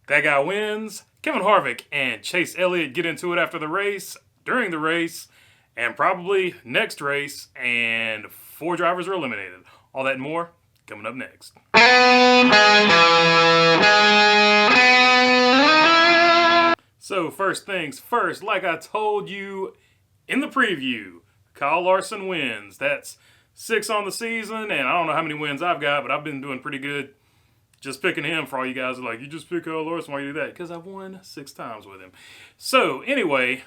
That guy wins. Kevin Harvick and Chase Elliott get into it after the race, during the race, and probably next race, and 4 drivers are eliminated. All that and more coming up next. So first things first, like I told you in the preview, Kyle Larson wins. That's 6 on the season, and I don't know how many wins I've got, but I've been doing pretty good just picking him. For all you guys who are like, you just pick Kyle Larson, why you do that? Because I've won 6 times with him. So anyway,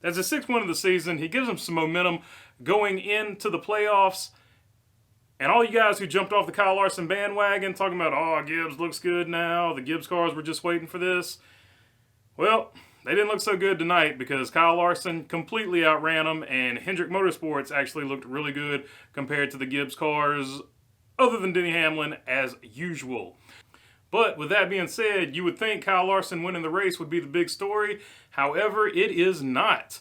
that's the 6th win of the season. He gives him some momentum going into the playoffs. And all you guys who jumped off the Kyle Larson bandwagon talking about, oh, Gibbs looks good now, the Gibbs cars were just waiting for this. Well, they didn't look so good tonight because Kyle Larson completely outran them, and Hendrick Motorsports actually looked really good compared to the Gibbs cars, other than Denny Hamlin, as usual. But with that being said, you would think Kyle Larson winning the race would be the big story. However, it is not.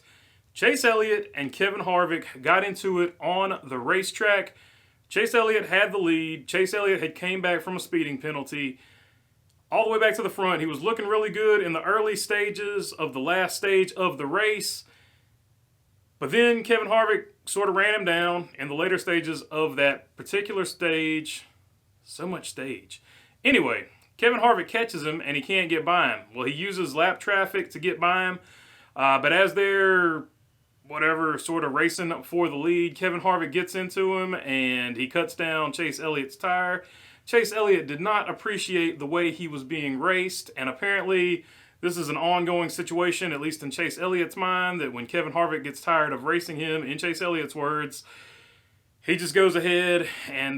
Chase Elliott and Kevin Harvick got into it on the racetrack. Chase Elliott had the lead. Chase Elliott had came back from a speeding penalty all the way back to the front. He was looking really good in the early stages of the last stage of the race. But then Kevin Harvick sort of ran him down in the later stages of that particular stage. So much stage. Anyway, Kevin Harvick catches him and he can't get by him. Well, he uses lap traffic to get by him. But as they're sort of racing for the lead, Kevin Harvick gets into him and he cuts down Chase Elliott's tire. Chase Elliott did not appreciate the way he was being raced, and apparently this is an ongoing situation, at least in Chase Elliott's mind, that when Kevin Harvick gets tired of racing him, in Chase Elliott's words, he just goes ahead and,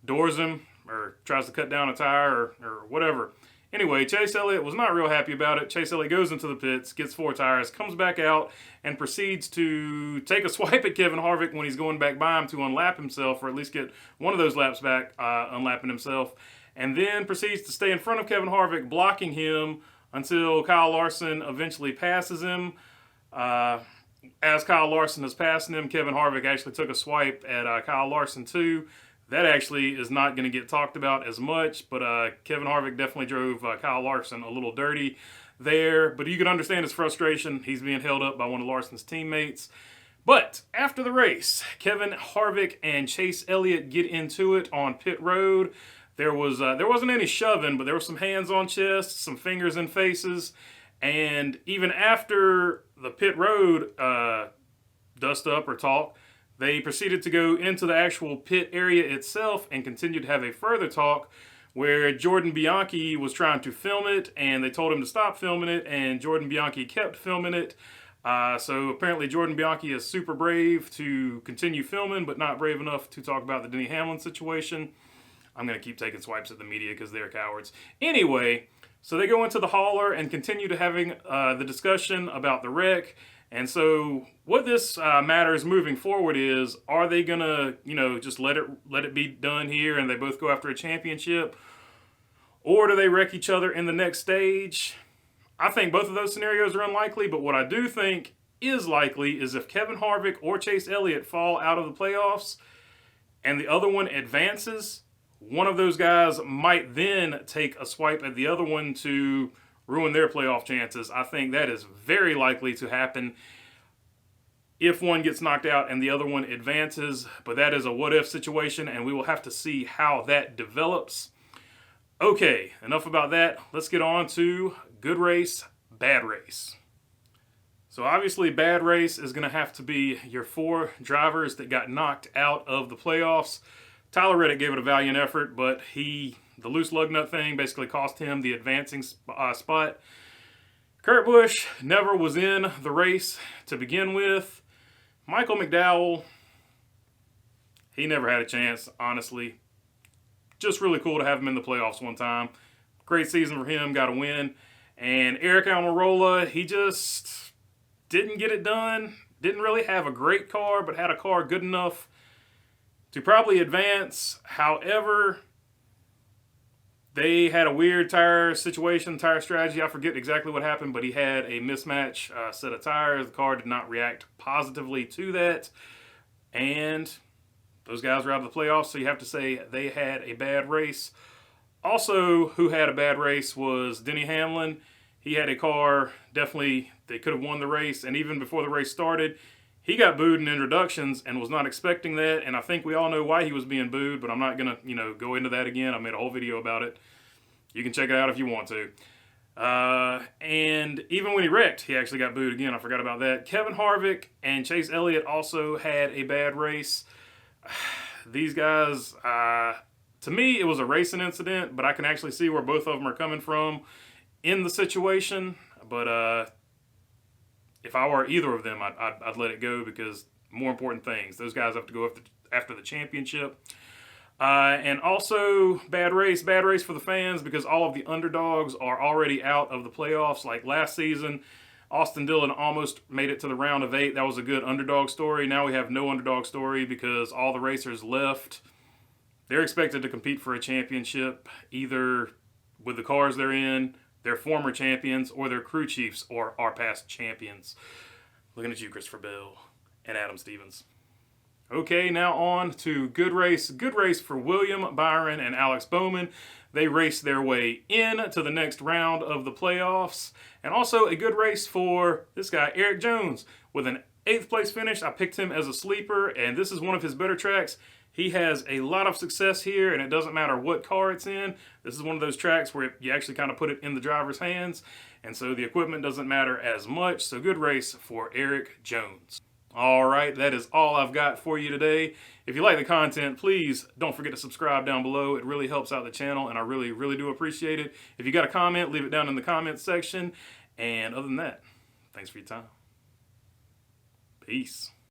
doors him or tries to cut down a tire or whatever. Anyway, Chase Elliott was not real happy about it. Chase Elliott goes into the pits, gets 4 tires, comes back out, and proceeds to take a swipe at Kevin Harvick when he's going back by him to unlap himself, or at least get one of those laps back, unlapping himself, and then proceeds to stay in front of Kevin Harvick, blocking him until Kyle Larson eventually passes him. As Kyle Larson is passing him, Kevin Harvick actually took a swipe at Kyle Larson too. That actually is not going to get talked about as much, but Kevin Harvick definitely drove Kyle Larson a little dirty there. But you can understand his frustration. He's being held up by one of Larson's teammates. But after the race, Kevin Harvick and Chase Elliott get into it on pit road. There wasn't any shoving, but there were some hands on chests, some fingers in faces. And even after the pit road dust up or talk, they proceeded to go into the actual pit area itself and continued to have a further talk where Jordan Bianchi was trying to film it, and they told him to stop filming it, and Jordan Bianchi kept filming it. So apparently Jordan Bianchi is super brave to continue filming, but not brave enough to talk about the Denny Hamlin situation. I'm going to keep taking swipes at the media because they're cowards. Anyway, so they go into the hauler and continue to having the discussion about the wreck. And so what this matters moving forward is, are they going to, just let it be done here and they both go after a championship? Or do they wreck each other in the next stage? I think both of those scenarios are unlikely, but what I do think is likely is if Kevin Harvick or Chase Elliott fall out of the playoffs and the other one advances, one of those guys might then take a swipe at the other one to ruin their playoff chances. I think that is very likely to happen if one gets knocked out and the other one advances. But that is a what-if situation, and we will have to see how that develops. Okay, enough about that. Let's get on to good race, bad race. So obviously, bad race is going to have to be your 4 drivers that got knocked out of the playoffs. Tyler Reddick gave it a valiant effort, but the loose lug nut thing basically cost him the advancing spot. Kurt Busch never was in the race to begin with. Michael McDowell, he never had a chance, honestly. Just really cool to have him in the playoffs one time. Great season for him, got a win. And Eric Almirola, he just didn't get it done. Didn't really have a great car, but had a car good enough to probably advance. However, they had a weird tire strategy. I forget exactly what happened, but he had a mismatch set of tires. The car did not react positively to that. And those guys were out of the playoffs, so you have to say they had a bad race Also, who had a bad race was Denny Hamlin. He had a car, definitely, they could have won the race, and even before the race started, he got booed in introductions and was not expecting that, and I think we all know why he was being booed, but I'm not going to, go into that again. I made a whole video about it. You can check it out if you want to. And even when he wrecked, he actually got booed again. I forgot about that. Kevin Harvick and Chase Elliott also had a bad race. These guys, to me, it was a racing incident, but I can actually see where both of them are coming from in the situation. But if I were either of them, I'd let it go, because more important things. Those guys have to go after the championship. And also, bad race for the fans, because all of the underdogs are already out of the playoffs. Like last season, Austin Dillon almost made it to the round of 8. That was a good underdog story. Now we have no underdog story because all the racers left. They're expected to compete for a championship, either with the cars they're in, they're former champions, or they're crew chiefs or are past champions. Looking at you, Christopher Bell and Adam Stevens. Okay, now on to good race. Good race for William Byron and Alex Bowman. They raced their way in to the next round of the playoffs. And also a good race for this guy, Erik Jones, with an 8th place finish. I picked him as a sleeper, and this is one of his better tracks. He has a lot of success here, and it doesn't matter what car it's in. This is one of those tracks where you actually kind of put it in the driver's hands, and so the equipment doesn't matter as much. So good race for Erik Jones. All right, that is all I've got for you today. If you like the content, please don't forget to subscribe down below. It really helps out the channel, and I really, really do appreciate it. If you got a comment, leave it down in the comments section. And other than that, thanks for your time. Peace.